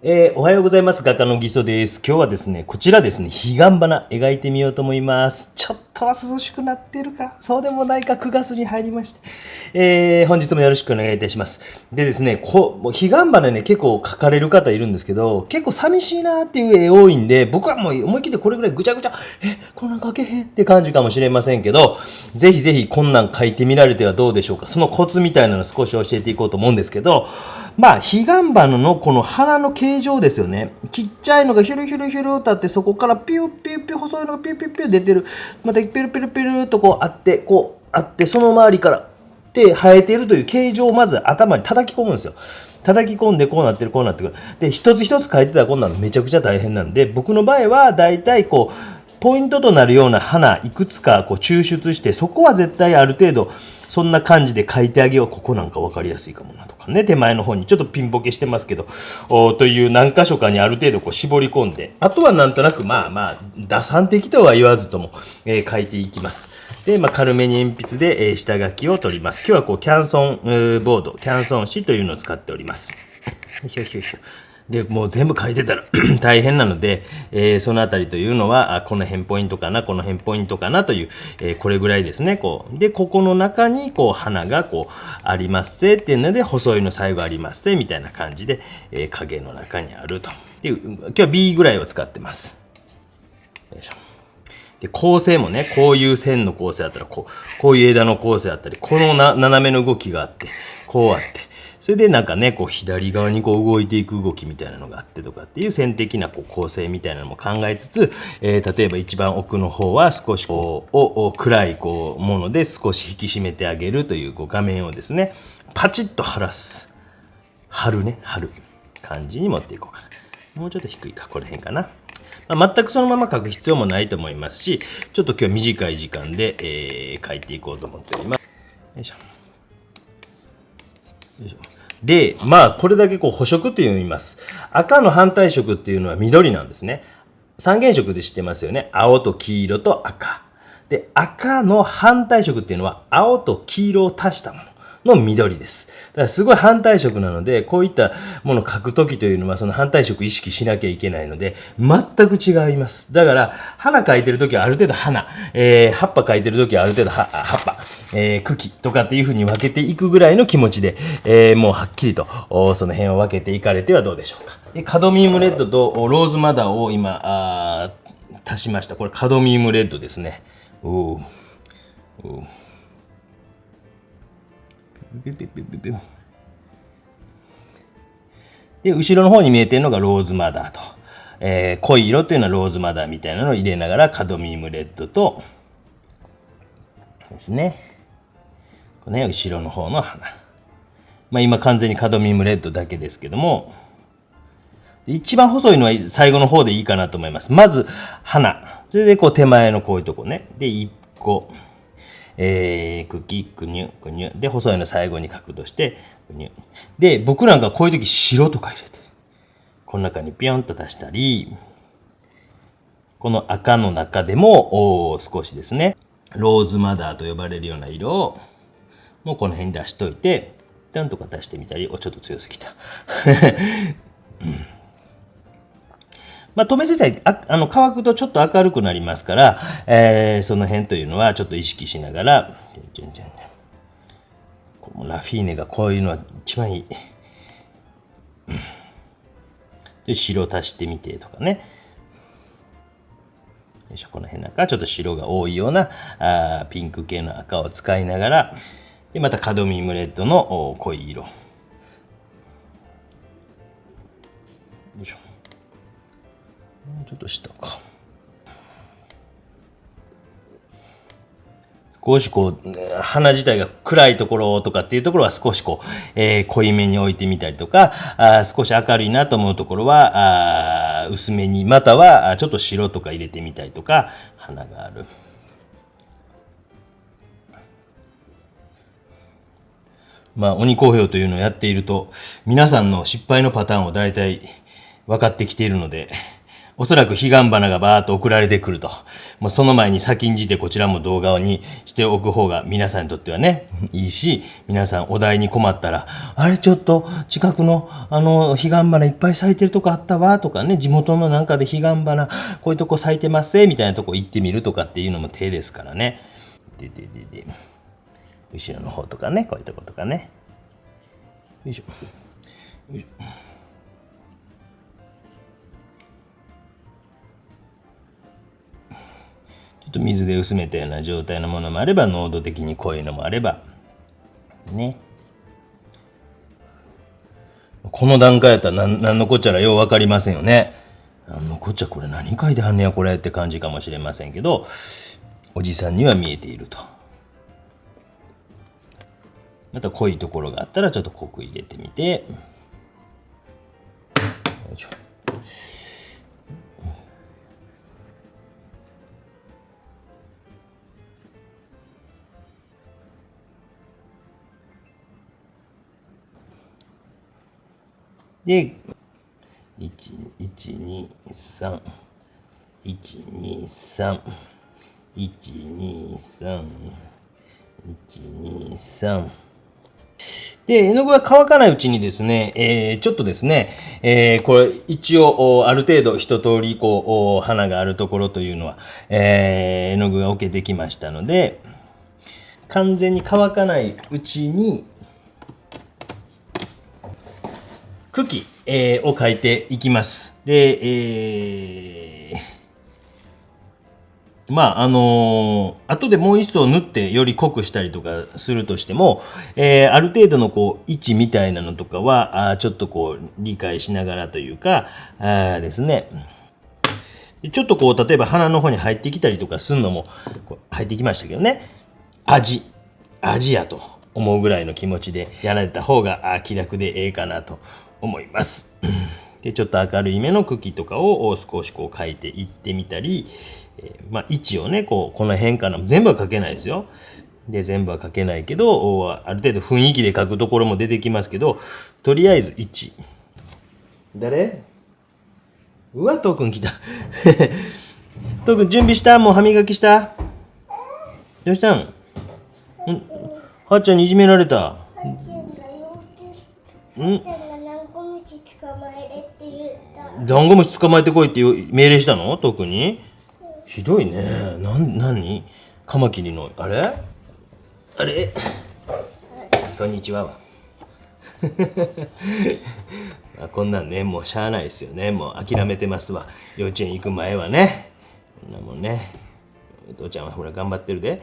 おはようございます。画家のギソです。今日はですね、こちらですね、彼岸花描いてみようと思います。ちょっとは涼しくなってるか、そうでもないか、9月に入りまして。本日もよろしくお願いいたします。でですね、もう彼岸花ね、結構描かれる方いるんですけど、結構寂しいなっていう絵多いんで、僕はもう思い切ってこれぐらいぐちゃぐちゃ、こんなん描けへんって感じかもしれませんけど、ぜひぜひこんなん描いてみられてはどうでしょうか。そのコツみたいなのを少し教えていこうと思うんですけど、まあ、彼岸花のこの花の形状ですよね。ちっちゃいのがヒュルヒュルヒュルとあって、そこからピューピューピュー細いのがピューピューピュー出てる。またピルピルピルとこうあって、その周りからで生えているという形状をまず頭に叩き込むんですよ。叩き込んでこうなってるこうなってくる。で、一つ一つ書いてたらこんなのめちゃくちゃ大変なんで、僕の場合はだいたいこう、ポイントとなるような花いくつかこう抽出して、そこは絶対ある程度そんな感じで書いてあげよう。ここなんか分かりやすいかもなとかね、手前の方にちょっとピンボケしてますけどという何箇所かにある程度こう絞り込んで、あとはなんとなく打算的とは言わずとも、書いていきます。で、軽めに鉛筆で、下書きを取ります。今日はこうキャンソンボード、キャンソン紙というのを使っております。で、もう全部書いてたら大変なので、そのあたりというのは、この辺ポイントかな、この辺ポイントかなという、これぐらいですね。で、ここの中に、花が、ありますせっていうので、細いの最後ありますせみたいな感じで、影の中にあると。で、今日は B ぐらいを使ってます。よいしょ。で、構成もね、こういう線の構成だったら、こういう枝の構成だったり、この斜めの動きがあって、こうあって、それでなんかね、左側に動いていく動きみたいなのがあってとかっていう線的な構成みたいなのも考えつつ、例えば一番奥の方は少し暗いもので少し引き締めてあげるという画面をですね、パチッと張る感じに持っていこうかな。もうちょっと低いか、この辺かな。全くそのまま書く必要もないと思いますし、ちょっと今日短い時間で、書いていこうと思っております。よいしょ。で、これだけ補色って言います。赤の反対色っていうのは緑なんですね。三原色で知ってますよね。青と黄色と赤。で、赤の反対色っていうのは青と黄色を足したものの緑です。だからすごい反対色なので、こういったものを描くときというのはその反対色を意識しなきゃいけないので、全く違います。だから、花描いてるときはある程度花、葉っぱ描いてるときはある程度葉っぱ、茎とかっていう風に分けていくぐらいの気持ちで、もうはっきりとその辺を分けていかれてはどうでしょうか。で、カドミウムレッドとローズマダーを今足しました。これカドミウムレッドですね。で、後ろの方に見えてるのがローズマダーと。濃い色というのはローズマダーみたいなのを入れながらカドミウムレッドとですね。この辺は後ろの方の花。今完全にカドミウムレッドだけですけども、一番細いのは最後の方でいいかなと思います。まず花。それで手前のこういうとこね。で、一個。茎、くにゅ、くにゅ。で、細いの最後に角度して、くにゅ。で、僕なんかこういう時白とか入れて、この中にピョンと足したり、この赤の中でも、少しですね、ローズマダーと呼ばれるような色を、もうこの辺に出しといて、ちゃんとか出してみたり、ちょっと強すぎた。止めさえ乾くとちょっと明るくなりますから、その辺というのはちょっと意識しながら、ラフィーネがこういうのは一番いい。で、白足してみてとかね。この辺なんかちょっと白が多いようなピンク系の赤を使いながら、でまたカドミウムレッドの濃い色。よいしょ。ちょっと下か。少し花自体が暗いところとかっていうところは少し濃いめに置いてみたりとか、少し明るいなと思うところは薄めに、またはちょっと白とか入れてみたりとか、花がある。鬼講評というのをやっていると、皆さんの失敗のパターンを大体分かってきているので、おそらく彼岸花がバーッと送られてくると。もうその前に先んじてこちらも動画にしておく方が皆さんにとってはね、いいし、皆さんお題に困ったら、あれちょっと近くの彼岸花いっぱい咲いてるとこあったわとかね、地元のなんかで彼岸花こういうとこ咲いてますみたいなとこ行ってみるとかっていうのも手ですからね。で、後ろの方とかね、こういうとことかね。よいしょ。よいしょ。ちょっと水で薄めたような状態のものもあれば、濃度的に濃いのもあれば、ね。この段階やったら何のこっちゃらよう分かりませんよね。何のこっちゃこれ何書いてはんねやこれって感じかもしれませんけど、おじさんには見えていると。また濃いところがあったらちょっと濃く入れてみて。よいしょ。で、1、2、3、1、2、3、1、2、3、1、2、3。で、絵の具が乾かないうちにですね、ちょっとですね、これ一応ある程度一通りこう花があるところというのは、絵の具が置けてきましたので、完全に乾かないうちに茎、を描いていきます。で、後でもう一層塗ってより濃くしたりとかするとしても、ある程度のこう位置みたいなのとかはちょっとこう理解しながらというかですね、ちょっとこう例えば鼻の方に入ってきたりとかするのもこう入ってきましたけどね、味やと思うぐらいの気持ちでやられた方が気楽でええかなと思います。でちょっと明るい目の茎とかを少しこう描いていってみたり、位置をねこの辺かな、全部は描けないですよ。で全部は描けないけどある程度雰囲気で描くところも出てきますけど、とりあえず位置。誰？うわ、トークン来た。トークン準備した？もう歯磨きした？どうしたん？はっちゃんにいじめられた。ダンゴムシ捕まえてこいって命令したの？特にひどいね。何カマキリのあれこんにちは。こんなんねもうしゃあないですよね。もう諦めてますわ。幼稚園行く前はね、こんなもんね。父ちゃんはほら頑張ってるで。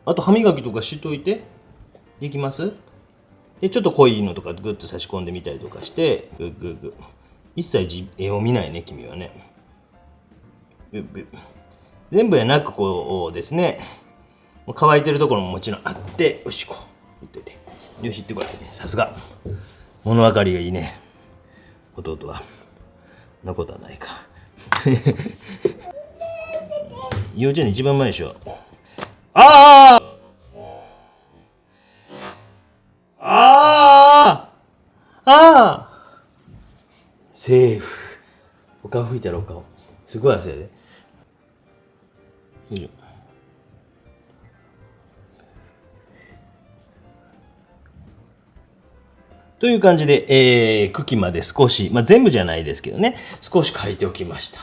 あと歯磨きとかしといてできます？でちょっと濃いのとかグッと差し込んでみたりとかしてグ一切絵を見ないね君はね。全部やなくこうですね、乾いてるところももちろんあって、よしこう言っといて、よし行ってこい。さすが物分かりがいいね弟は。そんなことはないか。幼稚園の一番前でしょ。ああセーフ。お顔拭いたらお顔すごい汗やで。よいしょ。という感じで、茎まで少し、全部じゃないですけどね、少し書いておきました。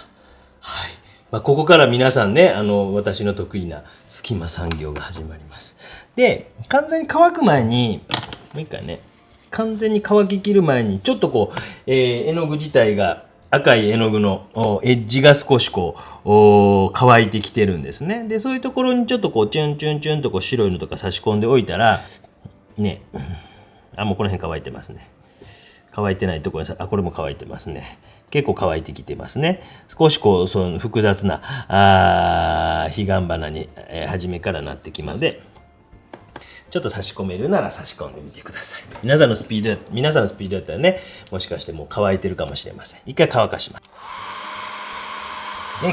はい。ここから皆さんね、私の得意な隙間産業が始まります。で、完全に乾く前に、もう一回ね、完全に乾ききる前に、ちょっとこう、絵の具自体が、赤い絵の具のエッジが少しこう乾いてきてるんですね。で、そういうところにちょっとこう、チュンチュンチュンとこう白いのとか差し込んでおいたら、ね、もうこの辺乾いてますね。乾いてないところにこれも乾いてますね。結構乾いてきてますね。少しこうその複雑な彼岸花に、初めからなってきますので、ちょっと差し込めるなら差し込んでみてください。皆さんのスピードだったらね、もしかしてもう乾いてるかもしれません。一回乾かします。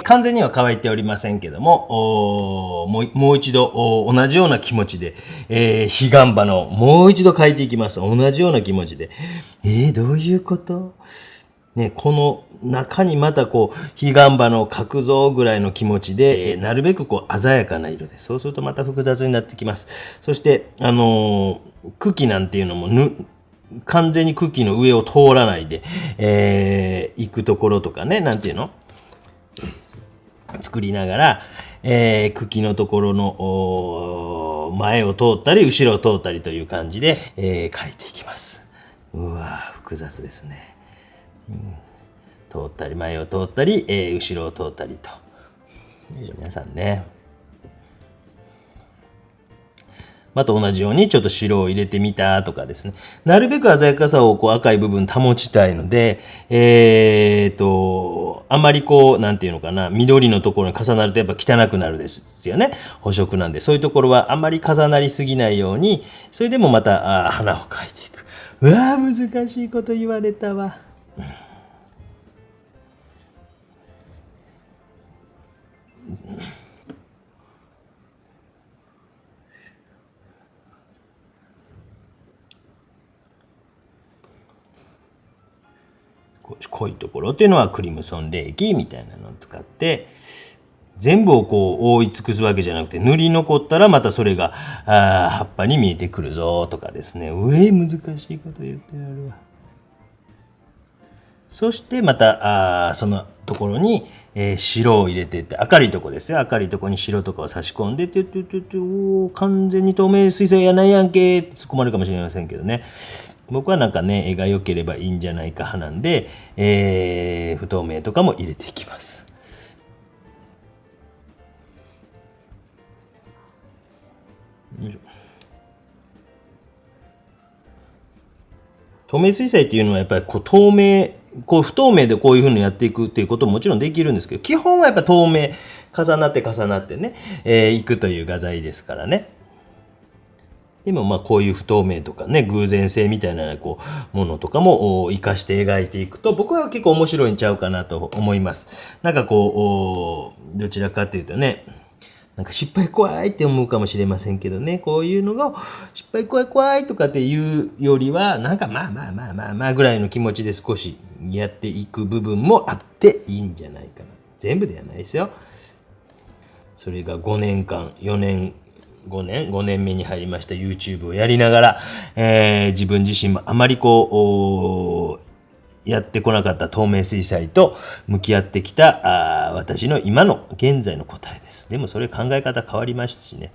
完全には乾いておりませんけども、もう一度同じような気持ちで、彼岸花をもう一度描いていきます。同じような気持ちで。どういうこと？ね、この中にまたこう、彼岸花を描くぞぐらいの気持ちで、なるべくこう、鮮やかな色で、そうするとまた複雑になってきます。そして、茎なんていうのも完全に茎の上を通らないで、行くところとかね、なんていうの作りながら、茎のところの前を通ったり後ろを通ったりという感じで、描いていきます。うわー、複雑ですね。通ったり前を通ったり、後ろを通ったりと。皆さんね。また同じようにちょっと白を入れてみたとかですね。なるべく鮮やかさをこう赤い部分保ちたいので、あまりこう、なんていうのかな、緑のところに重なるとやっぱ汚くなるですよね。補色なんで。そういうところはあまり重なりすぎないように、それでもまた花を描いていく。うわー、難しいこと言われたわ。濃いところっていうのはクリムソン冷液みたいなのを使って全部をこう覆い尽くすわけじゃなくて塗り残ったらまたそれが葉っぱに見えてくるぞとかですね。難しいこと言ってやるわ。そしてまたそのところに、白を入れていって明るいとこですよ。明るいとこに白とかを差し込んで完全に透明水彩やないやんけって突っ込まれるかもしれませんけどね。僕はなんかね、絵が良ければいいんじゃないか派なんで、不透明とかも入れていきます。透明水彩っていうのはやっぱりこう透明、こう不透明でこういうふうにやっていくっていうことももちろんできるんですけど、基本はやっぱ透明、重なってね、いくという画材ですからね。でもまあこういう不透明とかね、偶然性みたいなこうものとかも活かして描いていくと僕は結構面白いんちゃうかなと思います。なんかこう、どちらかというとね、なんか失敗怖いって思うかもしれませんけどね、こういうのが失敗怖いとかっていうよりは、なんかまあぐらいの気持ちで少しやっていく部分もあっていいんじゃないかな。全部ではないですよ。それが5年間、5年目に入りました YouTube をやりながら、自分自身もあまりこう、やってこなかった透明水彩と向き合ってきた私の今の現在の答えです。でもそれ考え方変わりましたしね。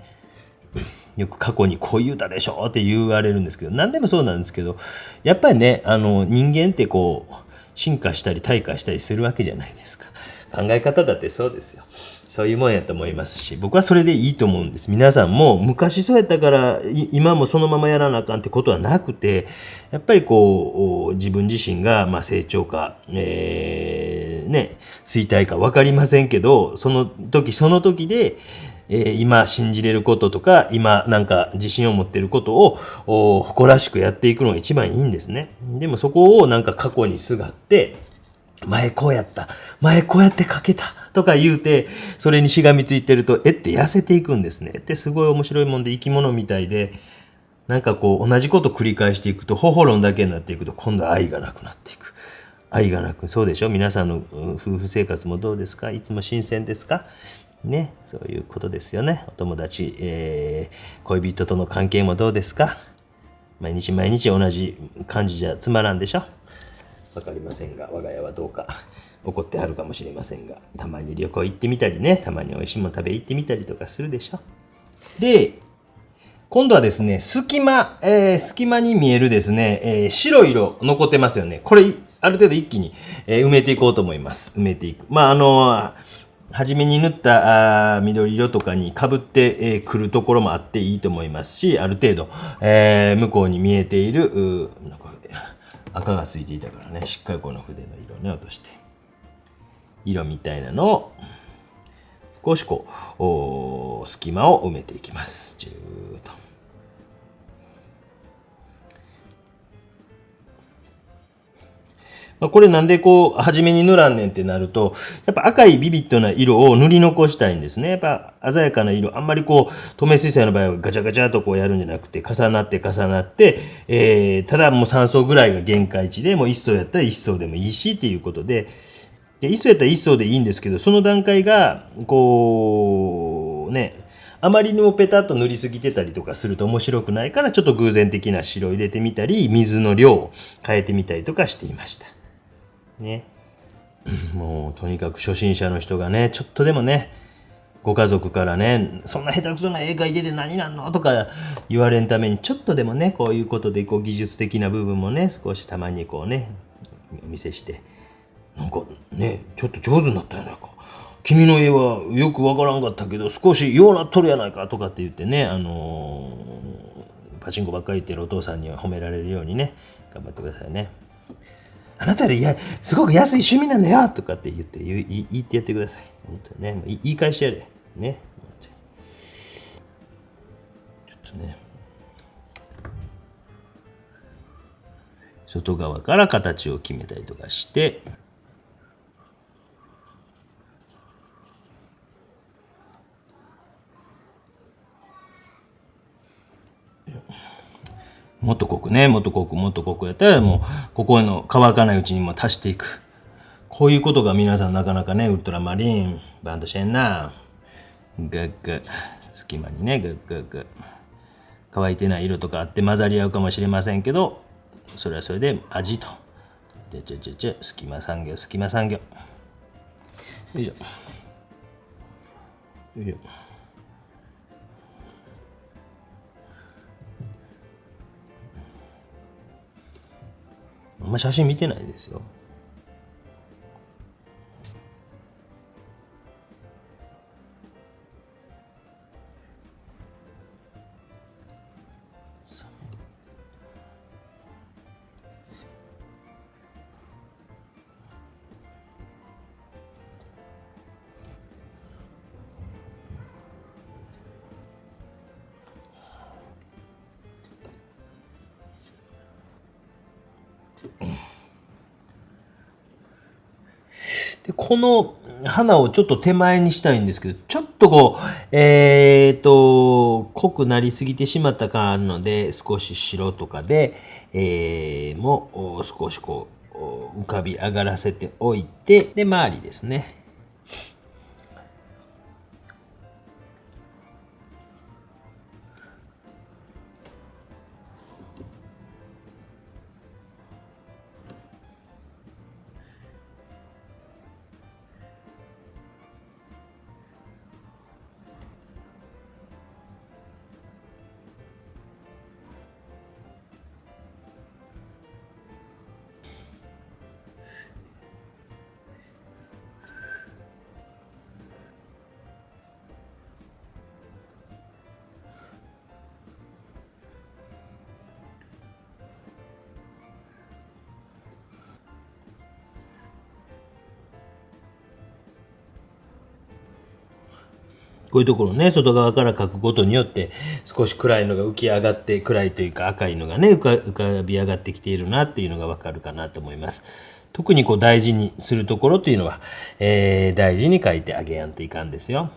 よく過去にこう言うたでしょって言われるんですけど、何でもそうなんですけど、やっぱりね、人間ってこう、進化したり退化したりするわけじゃないですか。考え方だってそうですよ。そういうもんやと思いますし、僕はそれでいいと思うんです。皆さんも昔そうやったから今もそのままやらなあかんってことはなくて、やっぱりこう自分自身がまあ成長か、ね、衰退か分かりませんけど、その時で、今信じれることとか今なんか自信を持っていることを誇らしくやっていくのが一番いいんですね。でもそこをなんか過去にすがって前こうやって描けたとか言うて、それにしがみついてると、絵って痩せていくんですね。ってすごい面白いもんで生き物みたいで、なんかこう同じこと繰り返していくと、頬論だけになっていくと、今度は愛がなくなっていく。愛がなく、そうでしょ？皆さんの夫婦生活もどうですか？いつも新鮮ですか？ね、そういうことですよね。お友達、恋人との関係もどうですか？毎日同じ感じじゃつまらんでしょ？わかりませんが、我が家はどうか怒ってはるかもしれませんが、たまに旅行行ってみたりね、たまに美味しいもの食べ行ってみたりとかするでしょ。で、今度はですね、隙間に見えるですね、白い色残ってますよね。これ、ある程度一気に、埋めていこうと思います。埋めていく。まあ、初めに塗った緑色とかに被ってくるところもあっていいと思いますし、ある程度、向こうに見えている、赤がついていたからね、しっかりこの筆の色ね落として色みたいなのを少しこう隙間を埋めていきます。ジューッと。これなんでこう初めに塗らんねんってなると、やっぱ赤いビビッドな色を塗り残したいんですね。やっぱ鮮やかな色、あんまりこう透明水彩の場合はガチャガチャとこうやるんじゃなくて、重なって、ただもう3層ぐらいが限界値で、もう1層やったら1層でもいいしっていうことで、で1層やったら1層でいいんですけど、その段階がこうね、あまりにもペタッと塗りすぎてたりとかすると面白くないから、ちょっと偶然的な白を入れてみたり、水の量を変えてみたりとかしていましたね。もうとにかく初心者の人がね、ちょっとでもね、ご家族からね、そんな下手くそな絵描いてて何なんのとか言われんために、ちょっとでもね、こういうことでこう技術的な部分もね、少したまにこうね、お見せして、なんかね、ちょっと上手になったやないか。君の絵はよくわからんかったけど、少しようなっとるやないかとかって言ってね、パチンコばっかり言ってるお父さんには褒められるようにね、頑張ってくださいね。あなたよりすごく安い趣味なんだよとかって言ってやってください。本当にね、言い返してやれ。ね。ちょっとね。外側から形を決めたりとかして、もっと濃くね、もっと濃く、もっと濃くやったら、もう、ここの乾かないうちにも足していく。こういうことが皆さんなかなかね、ウルトラマリン、バンドシェンナー、グッグ、隙間にね、グッグッグ。乾いてない色とかあって混ざり合うかもしれませんけど、それはそれで味と。隙間産業、隙間産業。よいしょ。よいしょ。あんま写真見てないですよ。で、この花をちょっと手前にしたいんですけど、ちょっとこう、濃くなりすぎてしまった感あるので、少し白とかで、もう少しこう、浮かび上がらせておいて、で、周りですね。こういうところね、外側から描くことによって、少し暗いのが浮き上がって、暗いというか赤いのがね、浮かび上がってきているなっていうのがわかるかなと思います。特にこう大事にするところっていうのは、大事に描いてあげやんといかんですよ。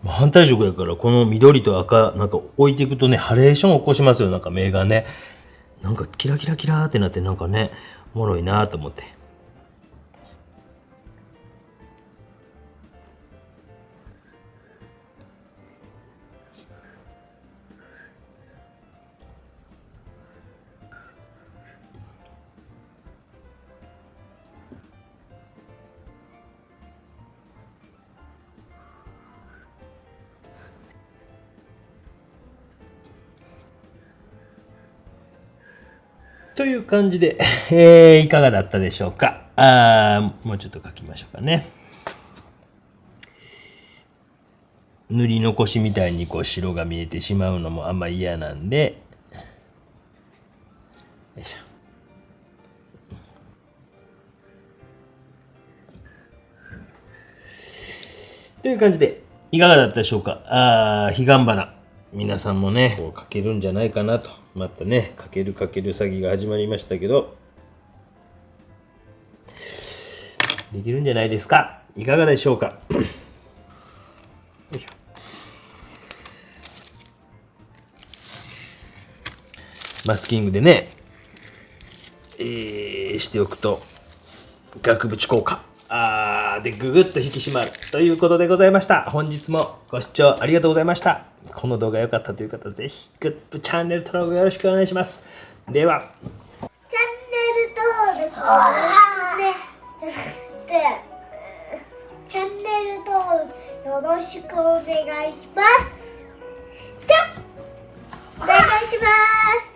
反対色やからこの緑と赤なんか置いていくとねハレーション起こしますよ。なんか目がねなんかキラキラキラーってなってなんかねおもろいなと思って。という感じで、いかがだったでしょうか。もうちょっと書きましょうかね。塗り残しみたいにこう白が見えてしまうのもあんま嫌なんで、よいしょ。という感じで、いかがだったでしょうか。彼岸花。皆さんもね、こう描けるんじゃないかなと。またね、描ける詐欺が始まりましたけど、できるんじゃないですか。いかがでしょうか。よいしょ。マスキングでね、しておくと、額縁効果。でぐぐっと引き締まるということでございました。本日もご視聴ありがとうございました。この動画良かったという方はぜひグッドチャンネル登録よろしくお願いします。ではチャンネル登録チャンネル登録よろしくお願いします。じゃあお願いします。